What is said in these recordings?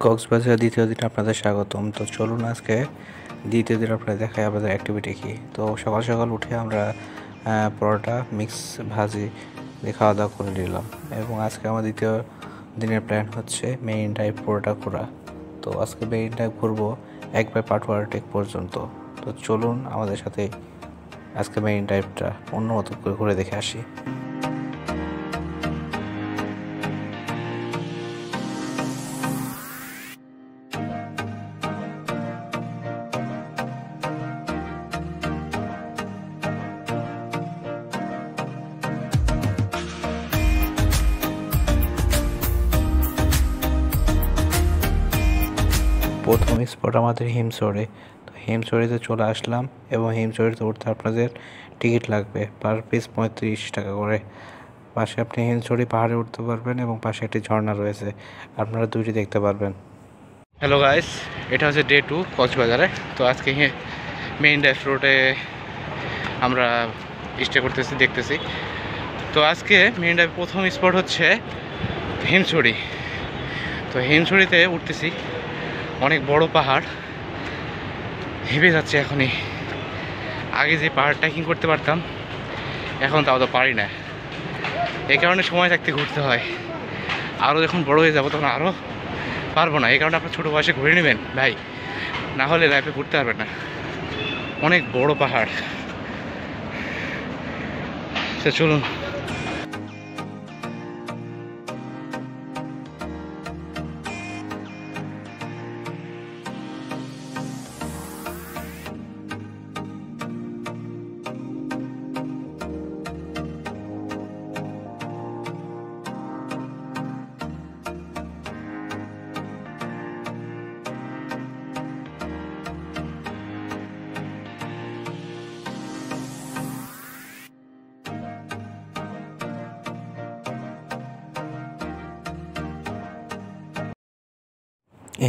কক্সবাজার দ্বিতীয় দিন আপনাদের স্বাগতম। তো চলুন আজকে দ্বিতীয় দিন আপনাদের দেখাই আমাদের অ্যাক্টিভিটি কী। তো সকাল সকাল উঠে আমরা পরোটা মিক্স ভাজি দিয়ে খাওয়া দাওয়া করে নিলাম এবং আজকে আমার দ্বিতীয় দিনের প্ল্যান হচ্ছে মেরিন ড্রাইভ পুরোটা ঘোরা। তো আজকে মেরিন ড্রাইভ ঘুরবো একবার পাটওয়ার টেক পর্যন্ত। তো চলুন আমাদের সাথে আজকে মেরিন ড্রাইভটা অন্য মতো করে ঘুরে দেখে আসি। প্রথম স্পট আমাদের হিমছড়ি। তো হিমছড়িতে চলে আসলাম এবং হিমছড়িতে উঠতে আপনাদের টিকিট লাগবে পার পিস 35 টাকা করে। পাশে আপনি হিমছড়ি পাহাড়ে উঠতে পারবেন এবং পাশে একটি ঝর্ণা রয়েছে, আপনারা দুইটি দেখতে পারবেন। হ্যালো গাইস, এটা হচ্ছে ডে 2 কক্সবাজারে। তো আজকে মেইন ড্রাইভ রোডে আমরা স্টে করতেছি, দেখতেছি। তো আজকে মেইন ড্রাইভ প্রথম স্পট হচ্ছে হিমছড়ি। তো হিমছড়িতে উঠতেছি, অনেক বড় পাহাড়, হেঁপে যাচ্ছে এখনই। আগে যে পাহাড় ট্রেকিং করতে পারতাম এখন তাও তো পারি না, এই কারণে সময় থাকতে ঘুরতে হয়। আরও যখন বড় হয়ে যাবো তখন আরও পারবো না, এই কারণে আপনার ছোটো বয়সে ঘুরে নেবেন ভাই, না হলে লাইফে ঘুরতে পারবেন না। অনেক বড় পাহাড়। তো চলুন।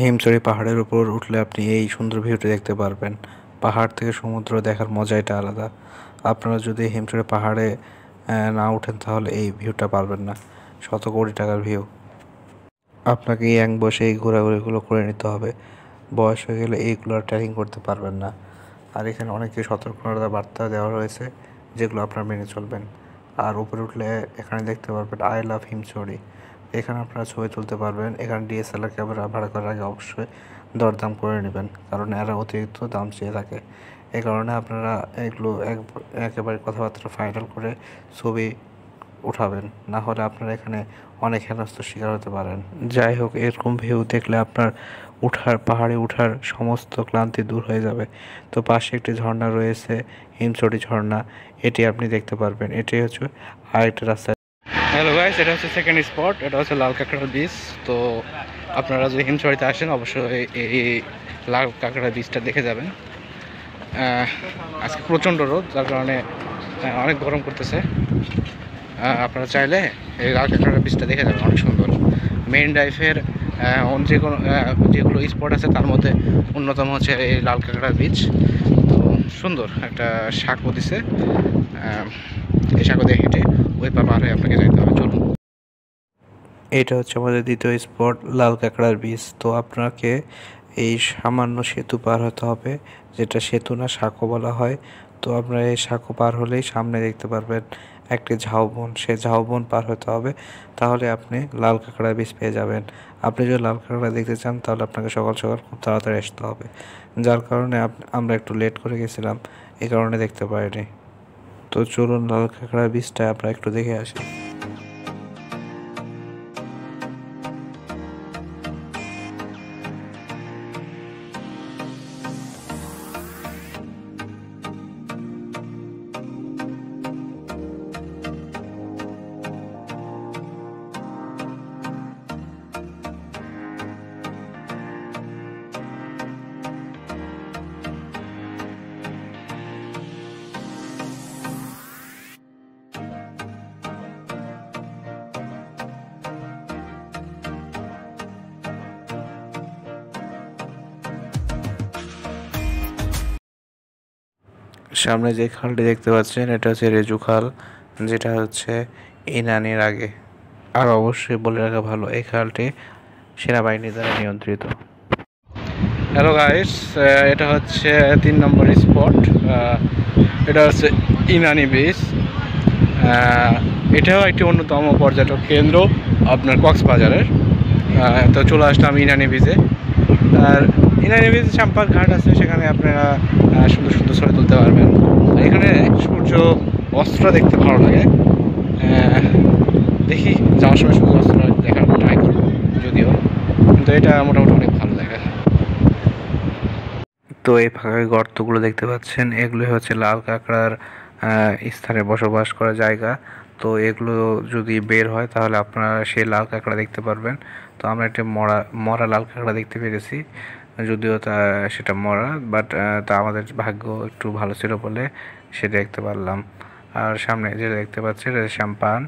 হিমছড়ি পাহাড়ের উপর উঠলে আপনি এই সুন্দর ভিউটি দেখতে পারবেন। পাহাড় থেকে সমুদ্র দেখার মজাটা আলাদা। আপনারা যদি হিমছড়ি পাহাড়ে না উঠেন তাহলে এই ভিউটা পারবেন না। শত কোটি টাকার ভিউ। আপনাকে ইয়াং বয়সে এই ঘোরাঘুরিগুলো করে নিতে হবে, বয়স হয়ে গেলে এইগুলো আর ট্রেকিং করতে পারবেন না। আর এখানে অনেক সতর্কতা বার্তা দেওয়া রয়েছে যেগুলো আপনারা মেনে চলবেন। আর উপরে উঠলে এখানে দেখতে পারবেন আই লাভ হিমছড়ি। এখানে আপনারা ছবি তুলতে পারবেন। এখানে ডিএসএলআর ক্যামেরা ভাড়া করার আগে অবশ্যই দরদাম করে নেবেন, কারণ এরা অতিরিক্ত দাম চেয়ে থাকে। এই কারণে আপনারা এগুলো একেবারে কথাবার্তা ফাইনাল করে ছবি উঠাবেন, না হলে আপনারা এখানে অনেক হেনস্থার শিকার হতে পারেন। যাই হোক, এরকম ভিউ দেখলে আপনার পাহাড়ে ওঠার সমস্ত ক্লান্তি দূর হয়ে যাবে। তো পাশে একটি ঝর্ণা রয়েছে, হিমছড়ি ঝর্ণা, এটি আপনি দেখতে পারবেন। এটি হচ্ছে আরেকটা রাস্তা। হ্যালো গাইস, এটা হচ্ছে সেকেন্ড স্পট, এটা হচ্ছে লাল কাঁকড়া বিচ। তো আপনারা যদি হিমছড়িতে আসেন অবশ্যই এই লাল কাঁকড়া বিচটা দেখে যাবেন। আজকে প্রচণ্ড রোদ, যার কারণে অনেক গরম করতেছে। আপনারা চাইলে এই লাল কাঁকড়া বিচটা দেখে যাবেন, অনেক সুন্দর। মেইন ড্রাইভের যেগুলো স্পট আছে তার মধ্যে অন্যতম হচ্ছে এই লাল কাঁকড়া বিচ। তো সুন্দর একটা সাঁকো দিছে, এই সাঁকো দিয়ে হেঁটে ওই পার হয়ে আপনাকে যেতে হবে। চলুন। এটা হচ্ছে আমাদের দ্বিতীয় স্পট, লাল কাঁকড়ার বিচ। তো আপনাকে এই সামান্য সেতু পার হতে হবে, যেটা সেতু না সাঁকো বলা হয়। তো আপনারা এই সাঁকো পার হলেই সামনে দেখতে পারবেন একটি ঝাউবন, সেই ঝাউবন পার হতে হবে, তাহলে আপনি লাল কাঁকড়া বিচ পেয়ে যাবেন। আপনি যদি লাল কাঁকড়া দেখতে চান তাহলে আপনাকে সকাল সকাল খুব তাড়াতাড়ি আসতে হবে, যার কারণে আমরা একটু লেট করে গেছিলাম, এই কারণে দেখতে পারিনি। তো চলুন লাল কাঁকড়া বিচটা আমরা একটু দেখে আসি। সামনে যে খালটি দেখতে পাচ্ছেন এটা হচ্ছে রেজু খাল, যেটা হচ্ছে ইনানির আগে। আর অবশ্যই বলে রাখা ভালো, এই খালটি সেনাবাহিনী দ্বারা নিয়ন্ত্রিত। হ্যালো গাইস, এটা হচ্ছে 3 নম্বর স্পট। এটা হচ্ছে ইনানি বিচ। এটাও একটি অন্যতম পর্যটক কেন্দ্র আপনার কক্সবাজারের। তো চলে আসলাম ইনানি বিচে। আর ইনানি বিচে চাম্পার ঘাট আছে, সেখানে আপনারা সুন্দর সুন্দর ছবি তুলতে পারবেন। এখানে সূর্য অস্ত্র দেখতে ভালো লাগে। দেখি যাওয়ার সময় সূর্য অস্ত্র দেখার ট্রাই করবো, যদিও কিন্তু এটা মোটামুটি অনেক ভালো দেখা। তো এই ফাঁকা গর্তগুলো দেখতে পাচ্ছেন, এগুলো হচ্ছে লাল কাঁকড়ার স্থানে বসবাস করার জায়গা। তো এগুলো যদি বের হয় তাহলে আপনারা সেই লাল কাঁকড়া দেখতে পারবেন। তো আমরা একটা মরা লাল কাঁকড়া দেখতে পেরেছি, যদিও সেটা মরা, বাট তা আমাদের ভাগ্য একটু ভালো ছিল বলে সেটা দেখতে পারলাম। আর সামনে যেটা দেখতে পাচ্ছি এটা শ্যাম্পান।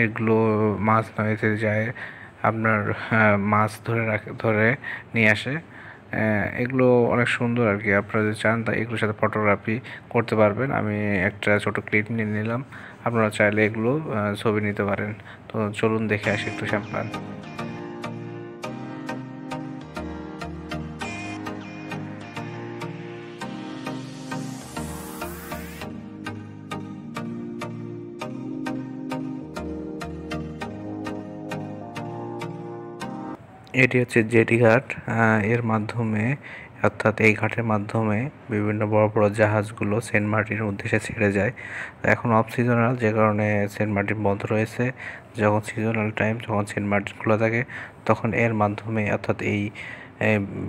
এগুলো মাছ নদীতে যায়, আপনার মাছ ধরে নিয়ে আসে। এগুলো অনেক সুন্দর আর কি। আপনারা যদি চান তা এগুলোর সাথে ফটোগ্রাফি করতে পারবেন। আমি একটা ছোট ক্লিপ নিয়ে নিলাম, আপনারা চাইলে এগুলো ছবি নিতে পারেন। তো চলুন দেখে আসি একটু শ্যাম্পান। এটি হচ্ছে জেটি ঘাট। এর মাধ্যমে, অর্থাৎ এই ঘাটের মাধ্যমে বিভিন্ন বড় বড় জাহাজগুলো সেন্ট মার্টিনের উদ্দেশ্যে ছেড়ে যায়। এখন অফ সিজনাল, যে কারণে সেন্ট মার্টিন বন্ধ রয়েছে। যখন সিজনাল টাইম, যখন সেন্ট মার্টিন খোলা থাকে, তখন এর মাধ্যমে, অর্থাৎ এই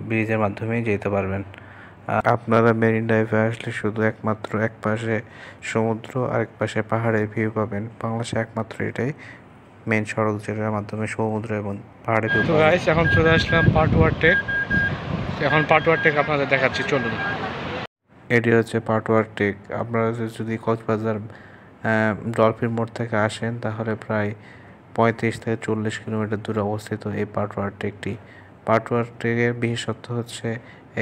ব্রিজের মাধ্যমেই যেতে পারবেন। আপনারা মেরিন ড্রাইভে আসলে শুধু একমাত্র এক পাশে সমুদ্র, আরেক পাশে পাহাড়ের ভিউ পাবেন। বাংলাদেশে একমাত্র এটাই মেন সড়ক, যেটার মাধ্যমে সমুদ্র এবং পাহাড়ে ভিউ পাবেন। তো গাইস, এখন চলে আসলাম পাটুয়ার টেক। এখন পাটুয়ার টেক আপনাদের দেখাচ্ছি, চলুন। এটি হচ্ছে পাটুয়ার টেক। আপনারা যদি কক্সবাজার ডলফিন মোড় থেকে আসেন তাহলে প্রায় 35 থেকে 40 কিলোমিটার দূরে অবস্থিত এই পাটুয়ার টেকটি। পাটুয়ার টেকের বিশেষত্ব হচ্ছে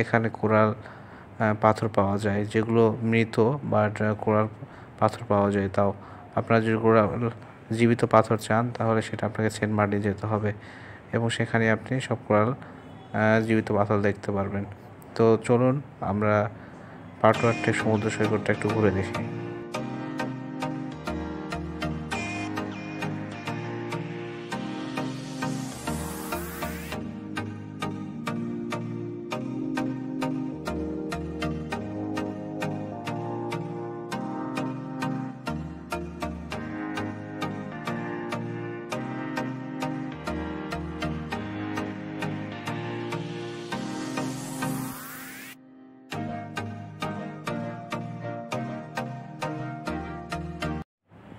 এখানে কোরাল পাথর পাওয়া যায়, যেগুলো মৃত, বাট কোরাল পাথর পাওয়া যায়। তাও আপনারা যদি কোরাল জীবিত পাথর চান তাহলে সেটা আপনাকে সেন্ট মার্টিন যেতে হবে, এবং সেখানে আপনি সব কোরাল জীবিত পাথর দেখতে পারবেন। তো চলুন আমরা পাটুয়ার টেক সমুদ্র সৈকতটা একটু ঘুরে দেখি।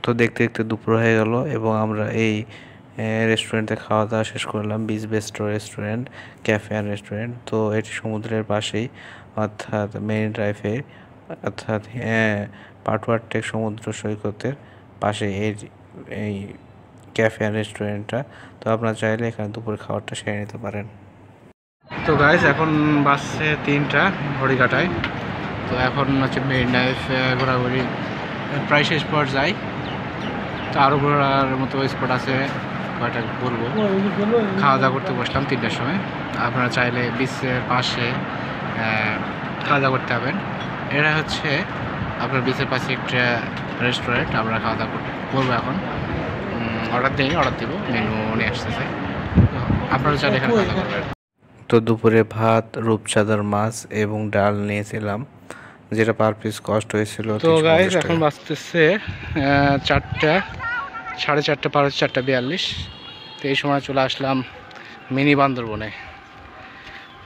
তো দেখতে দেখতে দুপুর হয়ে গেল এবং আমরা এই রেস্টুরেন্টে খাওয়া দাওয়া শেষ করলাম। Beach bistro restaurant, cafe and restaurant. তো এটি সমুদ্রের পাশেই, অর্থাৎ মেরিন ড্রাইভে, অর্থাৎ পাটুয়ার টেক সমুদ্র সৈকতের পাশে এই ক্যাফে অ্যান্ড রেস্টুরেন্টটা। তো আপনারা চাইলে এখানে দুপুরে খাবারটা সেরে নিতে পারেন। তো গাইস, এখন বাসছে 3টা ঘড়ি কাটায়। তো এখন হচ্ছে মেরিন ড্রাইভ ঘোরাঘুরি প্রায় শেষ পর্যায়ে। তো আরও ঘোরার মতো স্পট আছে, কয়টা ঘুরবো। খাওয়া দাওয়া করতে বসলাম 3টার সময়। আপনারা চাইলে বিচের পাশে খাওয়া দাওয়া করতে হবেন। এটা হচ্ছে আপনার বিচের পাশে একটা রেস্টুরেন্ট। আমরা খাওয়া দাওয়া করবো এখন। অর্ডার দিব, মেনু নিয়ে আসতেছে। আপনারা চাইলে এখানে খাওয়া দাওয়া করবেন। তো দুপুরে ভাত, রূপচাঁদার মাছ এবং ডাল নিয়েছিলাম, যেটা পার পিস কস্ট হয়েছিল। তো গাইস, এখন বাজতেছে 4টা, 4:30 পার হচ্ছে 4:42। তো এই সময় চলে আসলাম মিনি বান্দরবনে।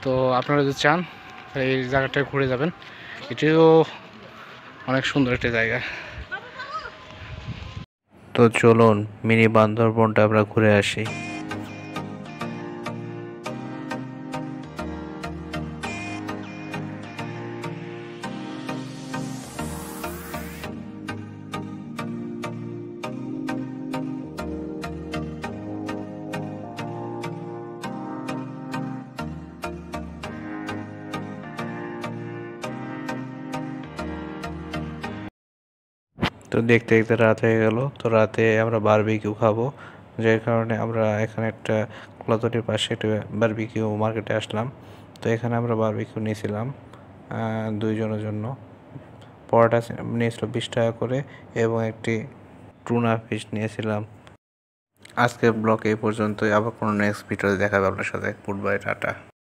তো আপনারা যদি চান এই জায়গাটায় ঘুরে যাবেন, এটিও অনেক সুন্দর একটা জায়গা। তো চলুন মিনি বান্দরবনটা আমরা ঘুরে আসি। তো দেখতে দেখতে রাত হয়ে গেল। তো রাতে আমরা বারবিকিউ খাবো, যার কারণে আমরা এখানে একটা মকলাতলির পাশে একটা বারবিকিউ মার্কেটে আসলাম। তো এখানে আমরা বারবিকিউ নিয়েছিলাম 2 জনের জন্য। পরোটা নিয়েছিল 20 টাকা করে এবং একটি টুনা ফিশ নিয়েছিলাম। আজকের ব্লগ এই পর্যন্তই। আবার কোনো নেক্সট ভিডিওতে দেখা হবে আপনার সাথে। Good bye, tata.